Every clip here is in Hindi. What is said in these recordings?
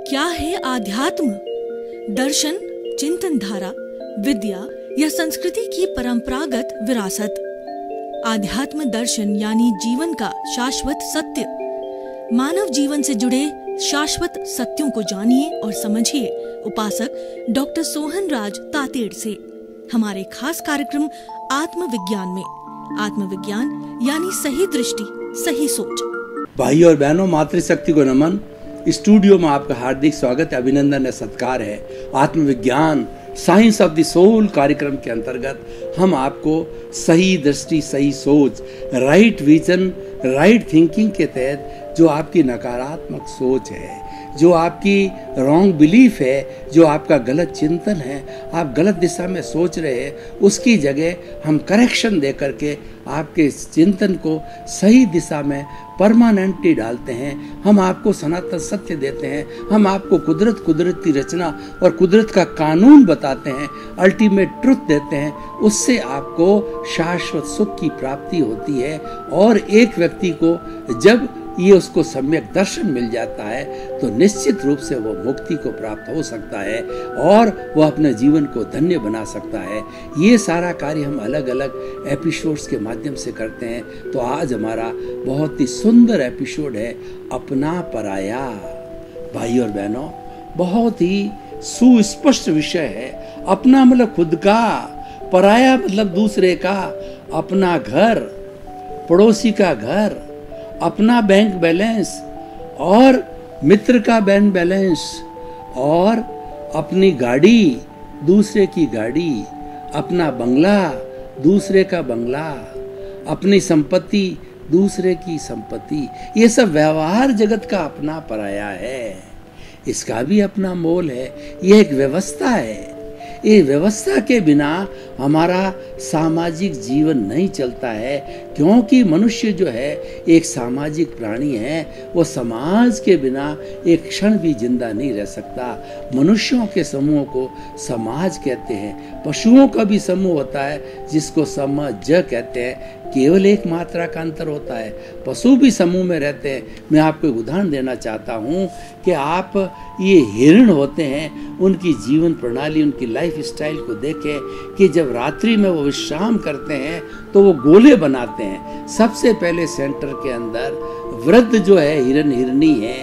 क्या है आध्यात्म? दर्शन, चिंतन धारा, विद्या या संस्कृति की परंपरागत विरासत। आध्यात्म दर्शन यानी जीवन का शाश्वत सत्य। मानव जीवन से जुड़े शाश्वत सत्यों को जानिए और समझिए उपासक डॉक्टर सोहन राज तातेड़ से हमारे खास कार्यक्रम आत्मविज्ञान में। आत्मविज्ञान यानी सही दृष्टि, सही सोच। भाई और बहनों, मातृशक्ति को नमन। स्टूडियो में आपका हार्दिक स्वागत है, अभिनंदन है, सत्कार है। आत्मविज्ञान साइंस ऑफ द सोल कार्यक्रम के अंतर्गत हम आपको सही दृष्टि, सही सोच, राइट विजन, राइट थिंकिंग के तहत जो आपकी नकारात्मक सोच है, जो आपकी रॉन्ग बिलीफ है, जो आपका गलत चिंतन है, आप गलत दिशा में सोच रहे हैं, उसकी जगह हम करेक्शन दे करके आपके चिंतन को सही दिशा में परमानेंटली डालते हैं। हम आपको सनातन सत्य देते हैं। हम आपको कुदरत की रचना और कुदरत का कानून बताते हैं, अल्टीमेट ट्रुथ देते हैं। उससे आपको शाश्वत सुख की प्राप्ति होती है। और एक व्यक्ति को जब ये उसको सम्यक दर्शन मिल जाता है तो निश्चित रूप से वो मुक्ति को प्राप्त हो सकता है और वो अपने जीवन को धन्य बना सकता है। ये सारा कार्य हम अलग अलग एपिसोड्स के माध्यम से करते हैं। तो आज हमारा बहुत ही सुंदर एपिसोड है अपना पराया। भाई और बहनों, बहुत ही सुस्पष्ट विषय है। अपना मतलब खुद का, पराया मतलब दूसरे का। अपना घर, पड़ोसी का घर, अपना बैंक बैलेंस और मित्र का बैंक बैलेंस, और अपनी गाड़ी, दूसरे की गाड़ी, अपना बंगला, दूसरे का बंगला, अपनी संपत्ति, दूसरे की संपत्ति, ये सब व्यवहार जगत का अपना पराया है। इसका भी अपना मोल है। यह एक व्यवस्था है। ये व्यवस्था के बिना हमारा सामाजिक जीवन नहीं चलता है, क्योंकि मनुष्य जो है एक सामाजिक प्राणी है। वो समाज के बिना एक क्षण भी जिंदा नहीं रह सकता। मनुष्यों के समूह को समाज कहते हैं। पशुओं का भी समूह होता है जिसको समज कहते हैं। केवल एक मात्रा का अंतर होता है। पशु भी समूह में रहते हैं। मैं आपको एक उदाहरण देना चाहता हूँ कि आप ये हिरण होते हैं, उनकी जीवन प्रणाली, उनकी लाइफ स्टाइल को देखें कि जब रात्रि में वो विश्राम करते हैं तो वो गोले बनाते हैं। सबसे पहले सेंटर के अंदर वृद्ध जो है हिरन, हिरनी है,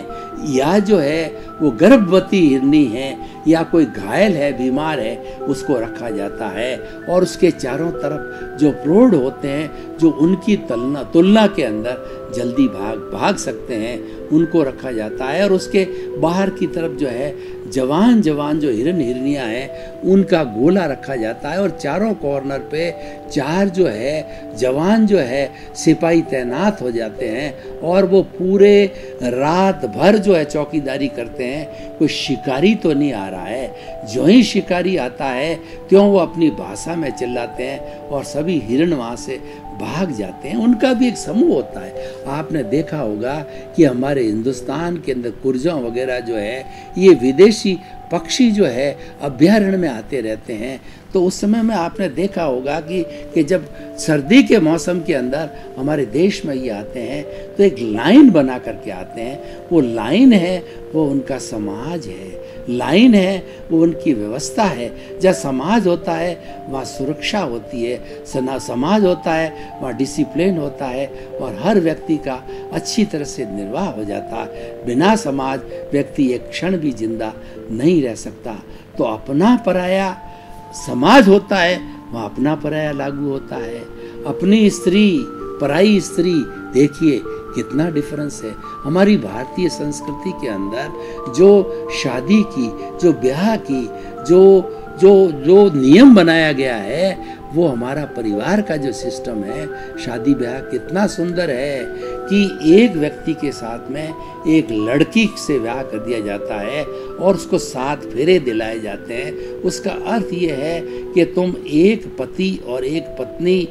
या जो है वो गर्भवती हिरनी है, या कोई घायल है, बीमार है, उसको रखा जाता है। और उसके चारों तरफ जो प्रौढ़ होते हैं, जो उनकी तुलना के अंदर जल्दी भाग सकते हैं, उनको रखा जाता है। और उसके बाहर की तरफ जो है जवान जो हिरन हिरनियाँ हैं, उनका गोला रखा जाता है। और चारों कॉर्नर पे चार जो है जवान जो है सिपाही तैनात हो जाते हैं और वो पूरे रात भर जो है चौकीदारी करते हैं। कोई शिकारी तो नहीं आ रहा है। जो ही शिकारी आता है क्यों वो अपनी भाषा में चिल्लाते हैं और सभी हिरन वहाँ से भाग जाते हैं। उनका भी एक समूह होता है। आपने देखा होगा कि हमारे हिंदुस्तान के अंदर कुर्जों वगैरह जो है, ये विदेशी पक्षी जो है अभ्यारण्य में आते रहते हैं। तो उस समय में आपने देखा होगा कि जब सर्दी के मौसम के अंदर हमारे देश में ये आते हैं तो एक लाइन बना करके आते हैं। वो लाइन है, वो उनका समाज है। लाइन है, वो उनकी व्यवस्था है। जहाँ समाज होता है वहाँ सुरक्षा होती है। समाज होता है वहाँ डिसिप्लिन होता है और हर व्यक्ति का अच्छी तरह से निर्वाह हो जाता है। बिना समाज व्यक्ति एक क्षण भी जिंदा नहीं रह सकता। तो अपना पराया समाज होता है, वहाँ अपना पराया लागू होता है। अपनी स्त्री, पराई स्त्री, देखिए कितना डिफरेंस है। हमारी भारतीय संस्कृति के अंदर जो शादी की, जो ब्याह की, जो नियम बनाया गया है, वो हमारा परिवार का जो सिस्टम है, शादी ब्याह कितना सुंदर है कि एक व्यक्ति के साथ में एक लड़की से ब्याह कर दिया जाता है और उसको 7 फेरे दिलाए जाते हैं। उसका अर्थ ये है कि तुम एक पति और एक पत्नी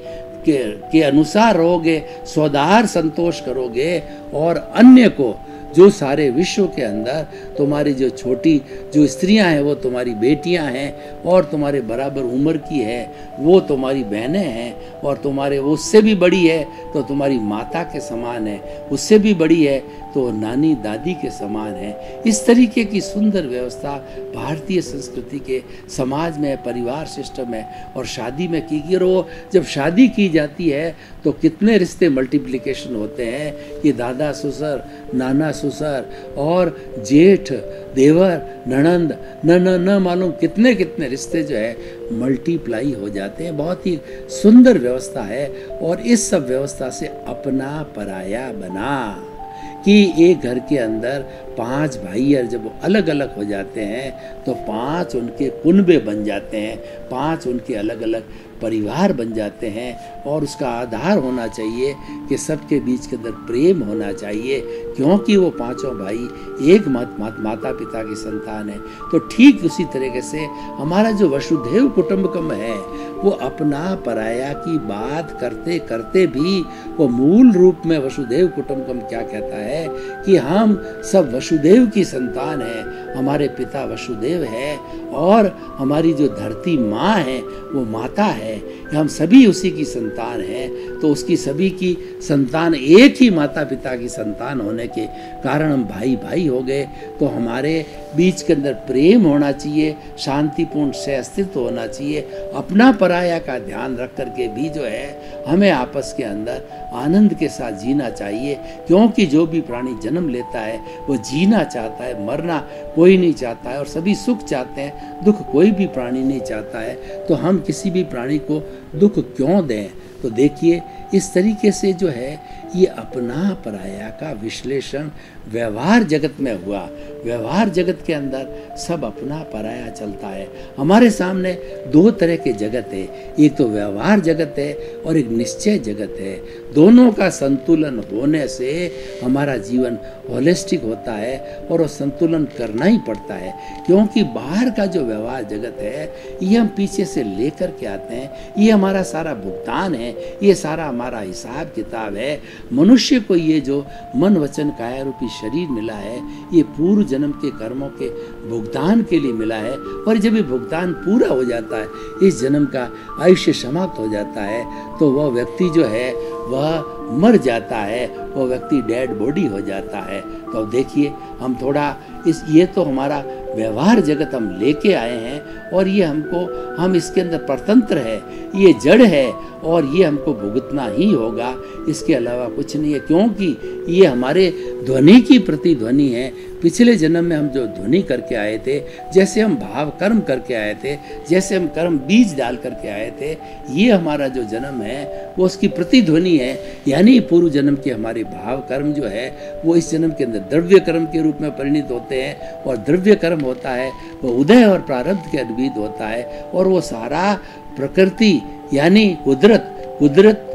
के अनुसार रहोगे, स्वदार संतोष करोगे और अन्य को, जो सारे विश्व के अंदर तुम्हारी जो छोटी जो स्त्रियां हैं वो तुम्हारी बेटियां हैं और तुम्हारे बराबर उम्र की है वो तुम्हारी बहनें हैं, और तुम्हारे वो उससे भी बड़ी है तो तुम्हारी माता के समान है, उससे भी बड़ी है तो नानी दादी के समान है। इस तरीके की सुंदर व्यवस्था भारतीय संस्कृति के समाज में, परिवार सिस्टम में और शादी में की गई। और वो जब शादी की जाती है तो कितने रिश्ते मल्टीप्लिकेशन होते हैं कि दादा ससुर, नाना ससुर और जेठ, देवर, ननंद, न मालूम कितने कितने रिश्ते जो है मल्टीप्लाई हो जाते हैं। बहुत ही सुंदर व्यवस्था है। और इस सब व्यवस्था से अपना पराया बना कि एक घर के अंदर 5 भाई और जब वो अलग अलग हो जाते हैं तो 5 उनके कुनबे बन जाते हैं, 5 उनके अलग अलग परिवार बन जाते हैं। और उसका आधार होना चाहिए कि सबके बीच के अंदर प्रेम होना चाहिए, क्योंकि वो 5 भाई एक माता पिता की संतान है। तो ठीक उसी तरीके से हमारा जो वसुधैव कुटुंबकम है वो अपना पराया की बात करते करते भी वो मूल रूप में वसुधैव कुटुंबकम क्या कहता है कि हम सब वसुदेव की संतान है। हमारे पिता वसुदेव है और हमारी जो धरती माँ है वो माता है, हम सभी उसी की संतान हैं। तो उसकी सभी की संतान, एक ही माता पिता की संतान होने के कारण हम भाई भाई हो गए। तो हमारे बीच के अंदर प्रेम होना चाहिए, शांतिपूर्ण से अस्तित्व होना चाहिए। अपना पराया का ध्यान रख करके भी जो है हमें आपस के अंदर आनंद के साथ जीना चाहिए, क्योंकि जो भी प्राणी जन्म लेता है वो जीना चाहता है, मरना कोई नहीं चाहता है और सभी सुख चाहते हैं, दुख कोई भी प्राणी नहीं चाहता है। तो हम किसी भी प्राणी को दुख क्यों दें? तो देखिए इस तरीके से जो है ये अपना पराया का विश्लेषण व्यवहार जगत में हुआ। व्यवहार जगत के अंदर सब अपना पराया चलता है। हमारे सामने 2 तरह के जगत है, एक तो व्यवहार जगत है और एक निश्चय जगत है। दोनों का संतुलन होने से हमारा जीवन होलिस्टिक होता है और वो संतुलन करना ही पड़ता है, क्योंकि बाहर का जो व्यवहार जगत है ये हम पीछे से लेकर के आते हैं, ये हमारा सारा भुगतान है, ये सारा हमारा हिसाब किताब है। मनुष्य को ये जो मन वचन काया रूपी शरीर मिला है ये पूर्व जन्म के कर्मों के भुगतान के लिए मिला है। और जब ये भुगतान पूरा हो जाता है, इस जन्म का आयुष्य समाप्त हो जाता है, तो वह व्यक्ति जो है वह मर जाता है, वो व्यक्ति डेड बॉडी हो जाता है। तो देखिए हम थोड़ा ये तो हमारा व्यवहार जगत हम लेके आए हैं और ये हम इसके अंदर परतंत्र है, ये जड़ है और ये हमको भुगतना ही होगा, इसके अलावा कुछ नहीं है। क्योंकि ये हमारे ध्वनि की प्रतिध्वनि है। पिछले जन्म में हम जो ध्वनि करके आए थे, जैसे हम भाव कर्म करके आए थे, जैसे हम कर्म बीज डाल करके आए थे, ये हमारा जो जन्म है वो उसकी प्रतिध्वनि है। यानी पूर्व जन्म के हमारे भाव कर्म जो है वो इस जन्म के अंदर द्रव्य कर्म के रूप में परिणित होते हैं। और द्रव्य कर्म होता है वो उदय और प्रारब्ध के अनुविध होता है। और वो सारा प्रकृति यानी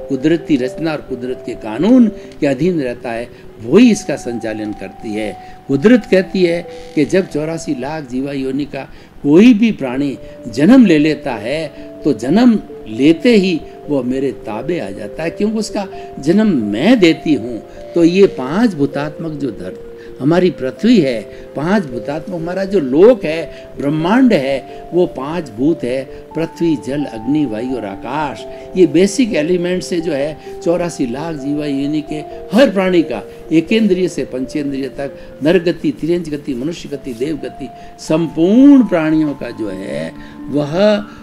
कुदरती रचना और कुदरत के कानून के अधीन रहता है, वही इसका संचालन करती है। कुदरत कहती है कि जब 84 लाख जीवा योनि का कोई भी प्राणी जन्म ले लेता है तो जन्म लेते ही वो मेरे ताबे आ जाता है, क्योंकि उसका जन्म मैं देती हूँ। तो ये 5 भूतात्मक जो धरती हमारी पृथ्वी है, 5 भूतात्मक हमारा जो लोक है, ब्रह्मांड है, वो 5 भूत है, पृथ्वी, जल, अग्नि, वायु और आकाश। ये बेसिक एलिमेंट से जो है 84 लाख जीवा योनि के हर प्राणी का एकेंद्रिय से पंचेंद्रिय तक, नरगति, तिर्यंच गति, मनुष्य गति, देव गति, संपूर्ण प्राणियों का जो है वह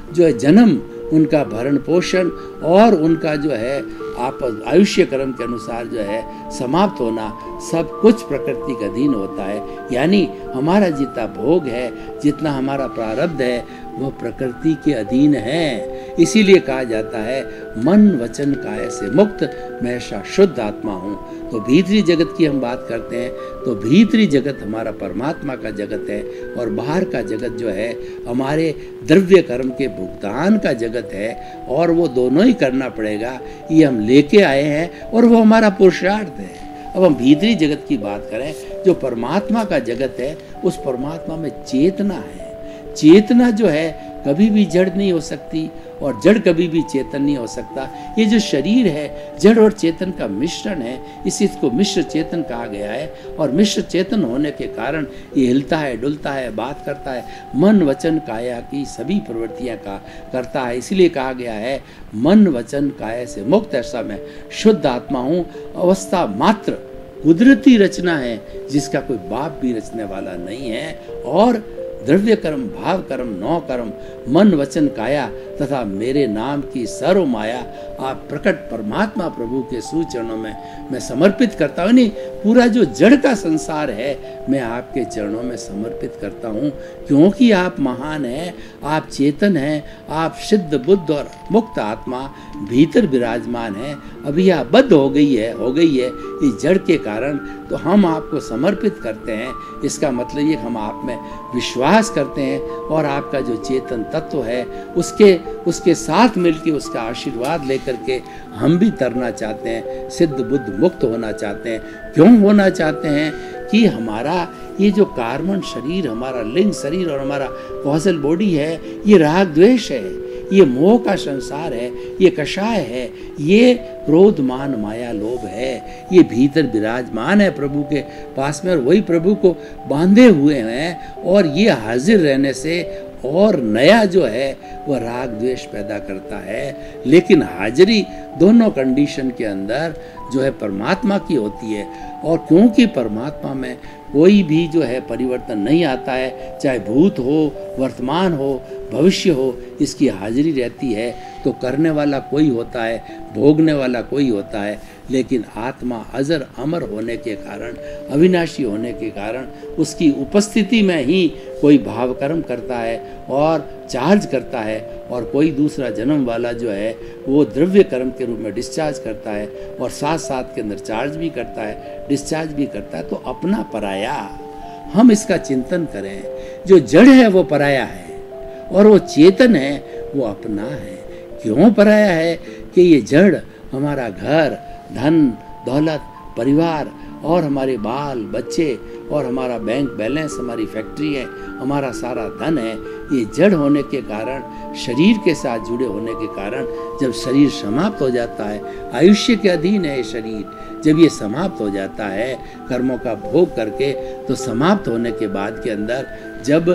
जो है जन्म, उनका भरण पोषण और उनका जो है आपस आयुष्य कर्म के अनुसार जो है समाप्त होना, सब कुछ प्रकृति के अधीन होता है। यानी हमारा जितना भोग है, जितना हमारा प्रारब्ध है, वो प्रकृति के अधीन है। इसीलिए कहा जाता है मन वचन काया से मुक्त मैं ऐसा शुद्ध आत्मा हूँ। तो भीतरी जगत की हम बात करते हैं तो भीतरी जगत हमारा परमात्मा का जगत है और बाहर का जगत जो है हमारे द्रव्य कर्म के भुगतान का जगत है। और वो दोनों ही करना पड़ेगा, ये हम लेके आए हैं और वो हमारा पुरुषार्थ है। अब हम भीतरी जगत की बात करें, जो परमात्मा का जगत है, उस परमात्मा में चेतना है। चेतना जो है कभी भी जड़ नहीं हो सकती और जड़ कभी भी चेतन नहीं हो सकता। ये जो शरीर है जड़ और चेतन का मिश्रण है, इसको मिश्र चेतन कहा गया है। और मिश्र चेतन होने के कारण ये हिलता है, डुलता है, बात करता है, मन वचन काया की सभी प्रवृत्तियां करता है। इसलिए कहा गया है मन वचन काया से मुक्त ऐसा मैं शुद्ध आत्मा हूँ। अवस्था मात्र कुदरती रचना है जिसका कोई बाप भी रचने वाला नहीं है। और द्रव्य कर्म, भाव कर्म, नौ कर्म, मन वचन काया तथा मेरे नाम की सर्व माया आप प्रकट परमात्मा प्रभु के सुचरणों में मैं समर्पित करता हूँ। नहीं, पूरा जो जड़ का संसार है मैं आपके चरणों में समर्पित करता हूँ, क्योंकि आप महान हैं, आप चेतन हैं, आप सिद्ध बुद्ध और मुक्त आत्मा भीतर विराजमान हैं। अभी आप बद्ध हो गई है इस जड़ के कारण, तो हम आपको समर्पित करते हैं। इसका मतलब ये हम आप में विश्वास करते हैं और आपका जो चेतन तत्व है उसके साथ मिलकर उसका आशीर्वाद लेकर के हम भी तरना चाहते हैं, सिद्ध बुद्ध मुक्त होना चाहते हैं। क्यों होना चाहते हैं? कि हमारा ये जो कार्बन शरीर, हमारा लिंग शरीर और हमारा कौशल बॉडी है, ये राग द्वेष है, ये मोह का संसार है, ये कषाय है, ये क्रोध मान माया लोभ है, ये भीतर विराजमान है प्रभु के पास में और वही प्रभु को बांधे हुए हैं। और ये हाजिर रहने से और नया जो है वह राग द्वेष पैदा करता है। लेकिन हाजिरी दोनों कंडीशन के अंदर जो है परमात्मा की होती है। और क्योंकि परमात्मा में कोई भी जो है परिवर्तन नहीं आता है, चाहे भूत हो, वर्तमान हो, भविष्य हो, इसकी हाजिरी रहती है। तो करने वाला कोई होता है, भोगने वाला कोई होता है, लेकिन आत्मा अजर अमर होने के कारण, अविनाशी होने के कारण उसकी उपस्थिति में ही कोई भाव कर्म करता है और चार्ज करता है, और कोई दूसरा जन्म वाला जो है वो द्रव्य कर्म के रूप में डिस्चार्ज करता है और साथ साथ के अंदर चार्ज भी करता है, डिस्चार्ज भी करता है। तो अपना पराया, हम इसका चिंतन करें। जो जड़ है वो पराया है और वो चेतन है वो अपना है। क्यों पराया है? कि ये जड़ हमारा घर, धन, दौलत, परिवार और हमारे बाल बच्चे और हमारा बैंक बैलेंस, हमारी फैक्ट्री है, हमारा सारा धन है। ये जड़ होने के कारण, शरीर के साथ जुड़े होने के कारण, जब शरीर समाप्त हो जाता है, आयुष्य के अधीन है ये शरीर, जब ये समाप्त हो जाता है कर्मों का भोग करके, तो समाप्त होने के बाद के अंदर जब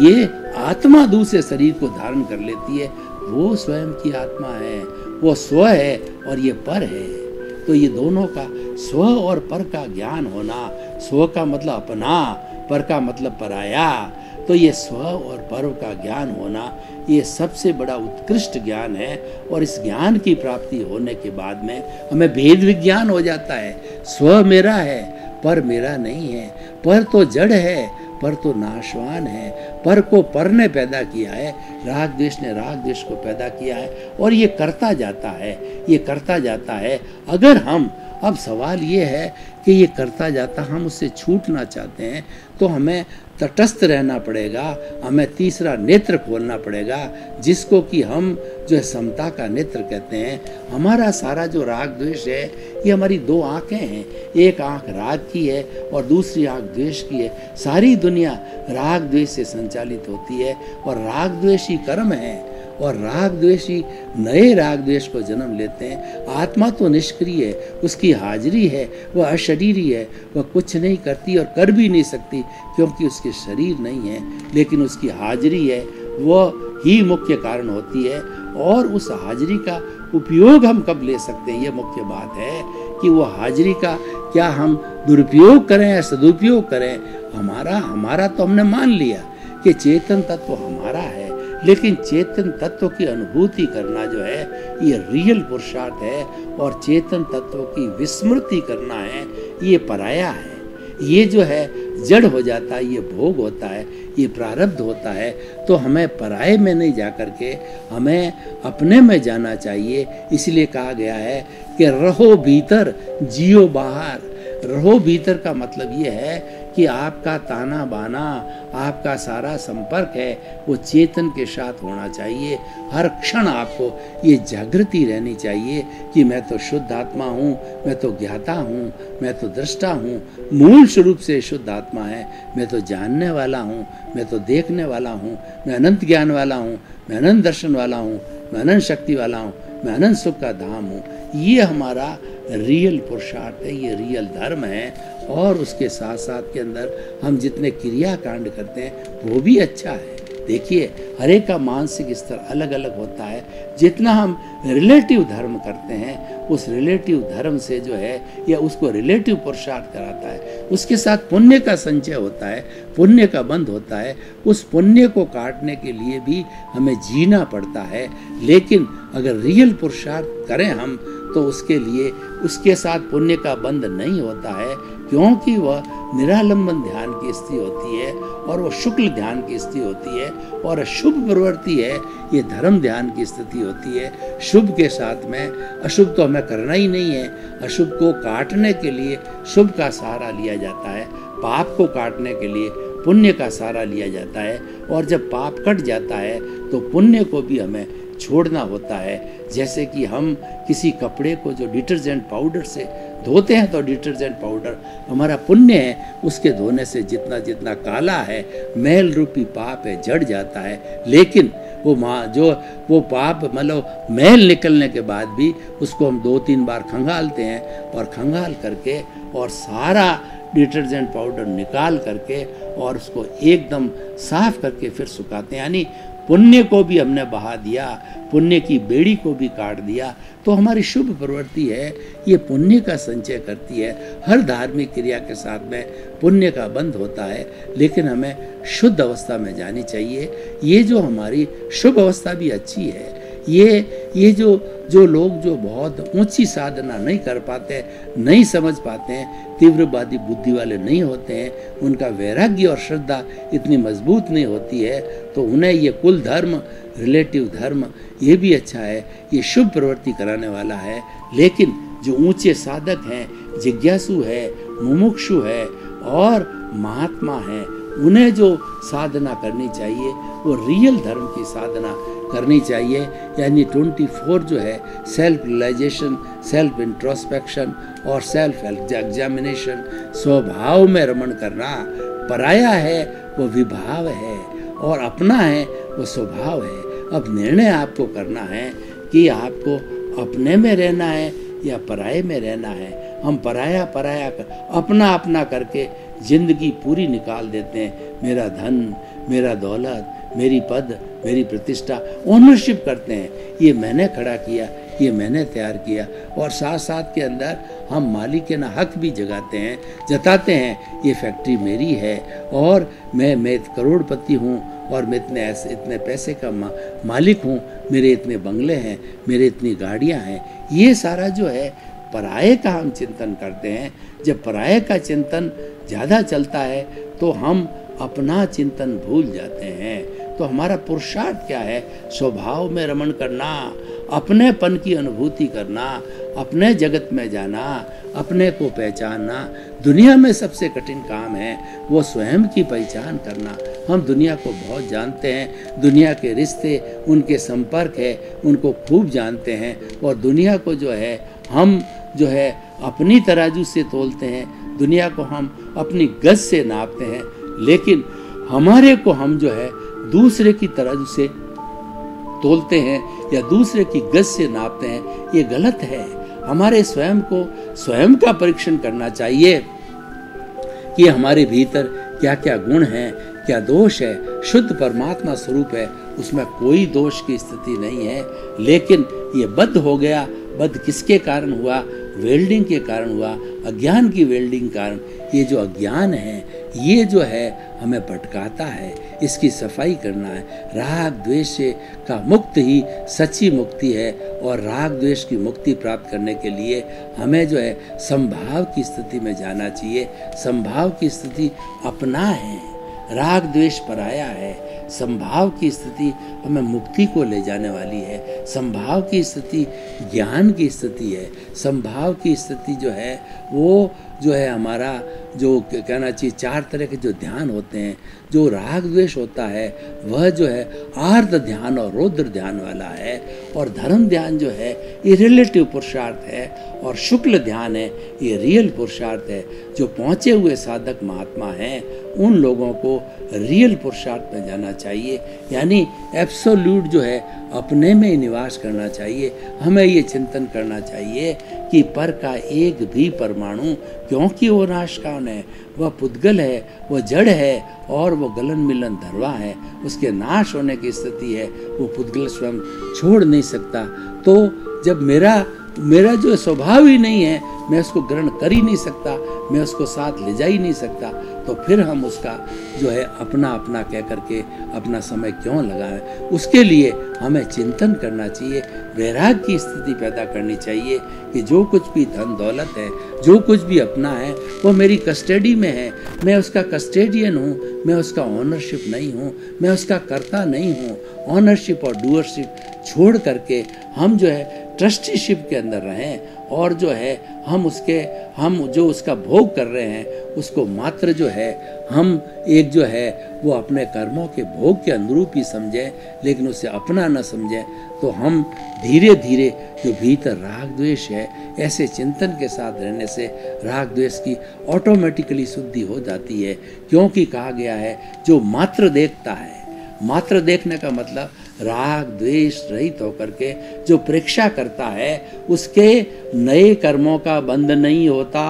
ये आत्मा दूसरे शरीर को धारण कर लेती है, वो स्वयं की आत्मा है, वो स्व है और ये पर है। तो ये दोनों का स्व और पर का ज्ञान होना, स्व का मतलब अपना, पर का मतलब पराया, तो ये स्व और पर का ज्ञान होना ये सबसे बड़ा उत्कृष्ट ज्ञान है। और इस ज्ञान की प्राप्ति होने के बाद में हमें भेद विज्ञान हो जाता है। स्व मेरा है, पर मेरा नहीं है। पर तो जड़ है, पर तो नाशवान है। पर को पर ने पैदा किया है, राग द्वेष ने राग द्वेष को पैदा किया है, और ये करता जाता है, ये करता जाता है। अगर हम, अब सवाल ये है कि ये करता जाता, हम उससे छूटना चाहते हैं, तो हमें तटस्थ रहना पड़ेगा, हमें तीसरा नेत्र खोलना पड़ेगा, जिसको कि हम जो है समता का नेत्र कहते हैं। हमारा सारा जो राग द्वेष है ये हमारी दो आंखें हैं, एक आंख राग की है और दूसरी आंख द्वेष की है। सारी दुनिया राग द्वेष से संचालित होती है और राग द्वेषी कर्म है और राग द्वेषी नए राग द्वेष को जन्म लेते हैं। आत्मा तो निष्क्रिय है, उसकी हाजिरी है, वह अशरीरी है, वह कुछ नहीं करती और कर भी नहीं सकती क्योंकि उसके शरीर नहीं है, लेकिन उसकी हाजिरी है, वह ही मुख्य कारण होती है। और उस हाजिरी का उपयोग हम कब ले सकते हैं, ये मुख्य बात है कि वो हाजिरी का क्या हम दुरुपयोग करें या सदुपयोग करें। हमारा तो हमने मान लिया कि चेतन तत्व हमारा है, लेकिन चेतन तत्व की अनुभूति करना जो है ये रियल पुरुषार्थ है, और चेतन तत्व की विस्मृति करना है ये पराया है। ये जो है जड़ हो जाता है, ये भोग होता है, ये प्रारब्ध होता है। तो हमें पराये में नहीं जा करके हमें अपने में जाना चाहिए। इसलिए कहा गया है कि रहो भीतर जियो बाहर। रहो भीतर का मतलब ये है कि आपका ताना बाना, आपका सारा संपर्क है वो चेतन के साथ होना चाहिए। हर क्षण आपको ये जागृति रहनी चाहिए कि मैं तो शुद्ध आत्मा हूँ, मैं तो ज्ञाता हूँ, मैं तो दृष्टा हूँ। मूल स्वरूप से शुद्ध आत्मा है, मैं तो जानने वाला हूँ, मैं तो देखने वाला हूँ, मैं अनंत ज्ञान वाला हूँ, मैं अनंत दर्शन वाला हूँ, मैं अनंत शक्ति वाला हूँ, मैं अनंत सुख का धाम हूँ। ये हमारा रियल पुरुषार्थ है, ये रियल धर्म है। और उसके साथ साथ के अंदर हम जितने क्रिया कांड करते हैं वो भी अच्छा है। देखिए, हर एक का मानसिक स्तर अलग अलग होता है। जितना हम रिलेटिव धर्म करते हैं, उस रिलेटिव धर्म से जो है या उसको रिलेटिव पुरुषार्थ कराता है, उसके साथ पुण्य का संचय होता है, पुण्य का बंध होता है। उस पुण्य को काटने के लिए भी हमें जीना पड़ता है। लेकिन अगर रियल पुरुषार्थ करें हम, तो उसके लिए उसके साथ पुण्य का बंध नहीं होता है, क्योंकि वह निरालंबन ध्यान की स्थिति होती है और वह शुक्ल ध्यान की स्थिति होती है, और अशुभ प्रवृत्ति है, ये धर्म ध्यान की स्थिति होती है। शुभ के साथ में अशुभ तो हमें करना ही नहीं है। अशुभ को काटने के लिए शुभ का सहारा लिया जाता है, पाप को काटने के लिए पुण्य का सहारा लिया जाता है। और जब पाप कट जाता है तो पुण्य को भी हमें छोड़ना होता है। जैसे कि हम किसी कपड़े को जो डिटर्जेंट पाउडर से धोते हैं, तो डिटर्जेंट पाउडर हमारा पुण्य है, उसके धोने से जितना जितना काला है, मैल रूपी पाप है, झड़ जाता है। लेकिन वो पाप मतलब मैल निकलने के बाद भी उसको हम 2-3 बार खंगालते हैं, और खंगाल करके और सारा डिटर्जेंट पाउडर निकाल करके और उसको एकदम साफ करके फिर सुखाते हैं। यानी पुण्य को भी हमने बहा दिया, पुण्य की बेड़ी को भी काट दिया। तो हमारी शुभ प्रवृत्ति है, ये पुण्य का संचय करती है। हर धार्मिक क्रिया के साथ में पुण्य का बंध होता है, लेकिन हमें शुद्ध अवस्था में जानी चाहिए। ये जो हमारी शुभ अवस्था भी अच्छी है। ये जो लोग जो बहुत ऊंची साधना नहीं कर पाते, नहीं समझ पाते हैं, तीव्रवादी बुद्धि वाले नहीं होते हैं, उनका वैराग्य और श्रद्धा इतनी मजबूत नहीं होती है, तो उन्हें ये कुल धर्म, रिलेटिव धर्म, ये भी अच्छा है, ये शुभ प्रवृत्ति कराने वाला है। लेकिन जो ऊंचे साधक हैं, जिज्ञासु है, मुमुक्षु है और महात्मा है, उन्हें जो साधना करनी चाहिए वो रियल धर्म की साधना करनी चाहिए। यानी 24 जो है सेल्फ रियलाइजेशन, सेल्फ इंट्रोस्पेक्शन और सेल्फ एग्जामिनेशन, स्वभाव में रमण करना। पराया है वो विभाव है और अपना है वो स्वभाव है। अब निर्णय आपको करना है कि आपको अपने में रहना है या पराये में रहना है। हम पराया अपना अपना करके जिंदगी पूरी निकाल देते हैं। मेरा धन, मेरा दौलत, मेरी पद, मेरी प्रतिष्ठा, ओनरशिप करते हैं। ये मैंने खड़ा किया, ये मैंने तैयार किया, और साथ साथ के अंदर हम मालिकाना हक भी जताते हैं। ये फैक्ट्री मेरी है और मैं करोड़पति हूँ और मैं इतने पैसे का मालिक हूँ, मेरे इतने बंगले हैं, मेरे इतनी गाड़ियाँ हैं। ये सारा जो है पराये का हम चिंतन करते हैं। जब पराये का चिंतन ज़्यादा चलता है तो हम अपना चिंतन भूल जाते हैं। तो हमारा पुरुषार्थ क्या है? स्वभाव में रमण करना, अपनेपन की अनुभूति करना, अपने जगत में जाना, अपने को पहचानना। दुनिया में सबसे कठिन काम है वो स्वयं की पहचान करना। हम दुनिया को बहुत जानते हैं, दुनिया के रिश्ते, उनके संपर्क है, उनको खूब जानते हैं, और दुनिया को जो है हम जो है अपनी तराजू से तोलते हैं, दुनिया को हम अपनी गज से नापते हैं, लेकिन हमारे को हम जो है दूसरे की तराजू से तोलते हैं या दूसरे की गज से नापते हैं। ये गलत है। हमारे स्वयं को स्वयं का परीक्षण करना चाहिए कि हमारे भीतर क्या क्या गुण हैं, क्या दोष है। शुद्ध परमात्मा स्वरूप है, उसमें कोई दोष की स्थिति नहीं है। लेकिन ये बद्ध हो गया। बद्ध किसके कारण हुआ? वेल्डिंग के कारण हुआ, अज्ञान की वेल्डिंग कारण। ये जो अज्ञान है ये जो है हमें भटकाता है, इसकी सफाई करना है। राग द्वेष का मुक्त ही सच्ची मुक्ति है, और राग द्वेष की मुक्ति प्राप्त करने के लिए हमें जो है संभाव की स्थिति में जाना चाहिए। संभाव की स्थिति अपना है, राग द्वेष पराया है। संभाव की स्थिति हमें मुक्ति को ले जाने वाली है। संभाव की स्थिति ज्ञान की स्थिति है। संभाव की स्थिति जो है वो जो है हमारा जो कहना चाहिए 4 तरह के जो ध्यान होते हैं। जो राग द्वेष होता है वह जो है आर्त ध्यान और रौद्र ध्यान वाला है, और धर्म ध्यान जो है ये रिलेटिव पुरुषार्थ है, और शुक्ल ध्यान है ये रियल पुरुषार्थ है। जो पहुँचे हुए साधक महात्मा हैं उन लोगों को रियल पुरुषार्थ में जाना चाहिए, यानी एब्सोल्यूट जो है अपने में ही निवास करना चाहिए। हमें ये चिंतन करना चाहिए कि पर का एक भी परमाणु क्योंकि वो नाशकान है, वह पुद्गल है, वह जड़ है और वो गलन मिलन धरवा है। उसके नाश होने की स्थिति है, वो पुद्गल स्वयं छोड़ नहीं सकता। तो जब मेरा जो स्वभाव ही नहीं है, मैं उसको ग्रहण कर ही नहीं सकता, मैं उसको साथ ले जा ही नहीं सकता, तो फिर हम उसका जो है अपना अपना कह करके अपना समय क्यों लगाएं। उसके लिए हमें चिंतन करना चाहिए, वैराग की स्थिति पैदा करनी चाहिए कि जो कुछ भी धन दौलत है, जो कुछ भी अपना है, वो मेरी कस्टडी में है, मैं उसका कस्टेडियन हूँ, मैं उसका ऑनरशिप नहीं हूँ, मैं उसका कर्ता नहीं हूँ। ऑनरशिप और डूअरशिप छोड़ करके हम जो है ट्रस्टीशिप के अंदर रहें और जो है हम जो उसका भोग कर रहे हैं उसको मात्र जो है हम एक जो है वो अपने कर्मों के भोग के अनुरूप ही समझें, लेकिन उसे अपना न समझें। तो हम धीरे धीरे जो भीतर राग द्वेष है, ऐसे चिंतन के साथ रहने से राग द्वेष की ऑटोमेटिकली शुद्धि हो जाती है। क्योंकि कहा गया है जो मात्र देखता है, मात्र देखने का मतलब राग द्वेष रहित होकर के जो प्रेक्षा करता है उसके नए कर्मों का बंध नहीं होता,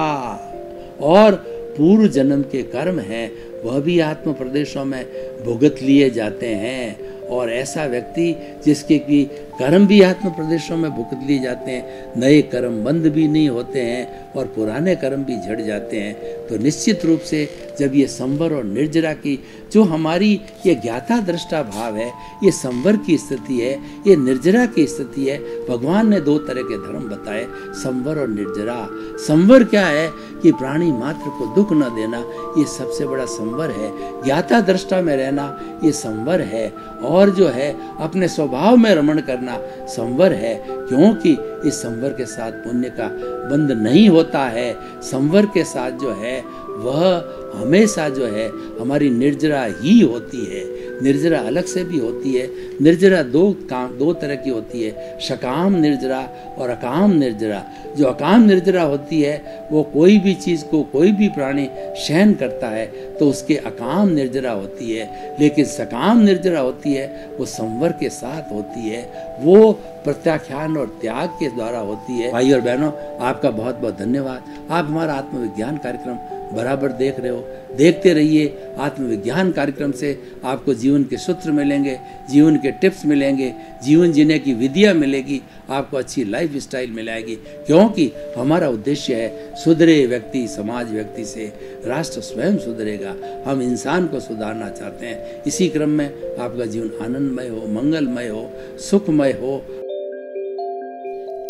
और पूर्व जन्म के कर्म हैं वह भी आत्म प्रदेशों में भुगत लिए जाते हैं। और ऐसा व्यक्ति जिसके की कर्म भी आत्म प्रदेशों में भुगत लिए जाते हैं, नए कर्म बंद भी नहीं होते हैं और पुराने कर्म भी झड़ जाते हैं, तो निश्चित रूप से जब ये संवर और निर्जरा की जो हमारी ये ज्ञाता दृष्टा भाव है, ये संवर की स्थिति है, ये निर्जरा की स्थिति है। भगवान ने दो तरह के धर्म बताए, संवर और निर्जरा। संवर क्या है कि प्राणी मात्र को दुख न देना, ये सबसे बड़ा संवर है। ज्ञाता दृष्टा में रहना ये संवर है, और जो है अपने स्वभाव में रमण करना संवर है। क्योंकि इस संवर के साथ पुण्य का बंध नहीं होता है। संवर के साथ जो है वह हमेशा जो है हमारी निर्जरा ही होती है। निर्जरा अलग से भी होती है। निर्जरा दो तरह की होती है, सकाम निर्जरा और अकाम निर्जरा। जो अकाम निर्जरा होती है वो कोई भी चीज़ को कोई भी प्राणी सहन करता है तो उसके अकाम निर्जरा होती है, लेकिन सकाम निर्जरा होती है वो संवर के साथ होती है, वो प्रत्याख्यान और त्याग के द्वारा होती है। भाई और बहनों, आपका बहुत बहुत धन्यवाद। आप हमारा आत्मविज्ञान कार्यक्रम बराबर देख रहे हो, देखते रहिए। आत्मविज्ञान कार्यक्रम से आपको जीवन के सूत्र मिलेंगे, जीवन के टिप्स मिलेंगे, जीवन जीने की विधियाँ मिलेगी, आपको अच्छी लाइफ स्टाइल मिलेगी। क्योंकि हमारा उद्देश्य है सुधरे व्यक्ति समाज व्यक्ति से राष्ट्र स्वयं सुधरेगा। हम इंसान को सुधारना चाहते हैं। इसी क्रम में आपका जीवन आनंदमय हो, मंगलमय हो, सुखमय हो।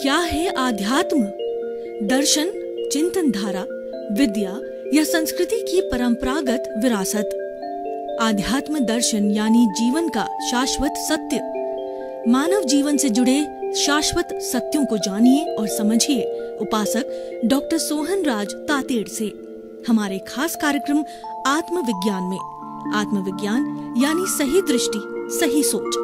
क्या है आध्यात्म? दर्शन, चिंतन धारा, विद्या या संस्कृति की परंपरागत विरासत। आध्यात्म दर्शन यानी जीवन का शाश्वत सत्य। मानव जीवन से जुड़े शाश्वत सत्यों को जानिए और समझिए उपासक डॉक्टर सोहनराज तातेड़ से हमारे खास कार्यक्रम आत्मविज्ञान में। आत्मविज्ञान यानी सही दृष्टि, सही सोच।